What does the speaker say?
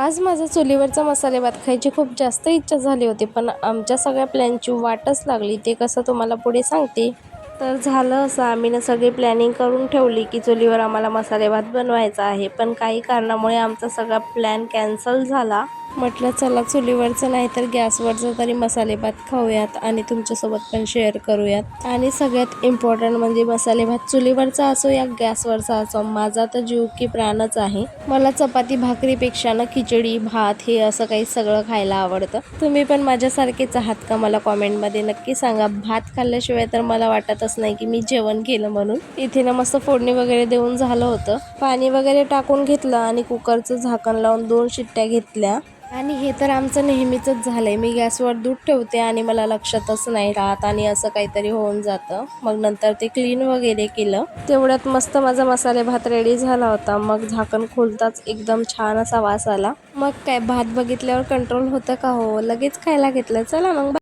आज माझा चुलीवरचा मसाले भात खायची खूप जास्त इच्छा झाली होती, पण आमच्या सगळ्या प्लॅनची वाटच लागली. ते कसं तुम्हाला पुढे सांगते. तर झालं असं, आम्ही ना सगळी प्लॅनिंग करून ठेवली की चुलीवर आम्हाला मसाले भात बनवायचा आहे, पण काही कारणामुळे आमचा सगळा प्लॅन कॅन्सल झाला. म्हटलं चला चुलीवरचं नाही तर गॅसवरचं तरी मसाले भात खाऊयात आणि तुमच्यासोबत पण शेअर करूयात. आणि सगळ्यात इम्पॉर्टंट म्हणजे मसाले भात चुलीवरचा असो या गॅसवरचा असो, माझा तर जीव की प्राणच आहे. मला चपाती भाकरीपेक्षा ना खिचडी भात हे असं काही सगळं खायला आवडतं. तुम्ही पण माझ्यासारखेच आहात का? मला कॉमेंटमध्ये नक्की सांगा. भात खाल्ल्याशिवाय तर मला वाटतच नाही की मी जेवण केलं म्हणून. इथे ना मस्त फोडणी वगैरे देऊन झालं होतं. पाणी वगैरे टाकून घेतलं आणि कुकरचं झाकण लावून 2 शिट्ट्या घेतल्या. आणि हे तर आमचं नेहमीचंच झालंय. मी गॅसवर दूध ठेवते आणि मला लक्षातच नाही राहत आणि असं काहीतरी होऊन जातं. मग नंतर ते क्लीन वगैरे केलं. तेवढ्यात मस्त माझा मसाले भात रेडी झाला होता. मग झाकण खोलताच एकदम छान असा वास आला. मग काय, भात बघितल्यावर कंट्रोल होतं का हो, लगेच खायला घेतलं. चला मग.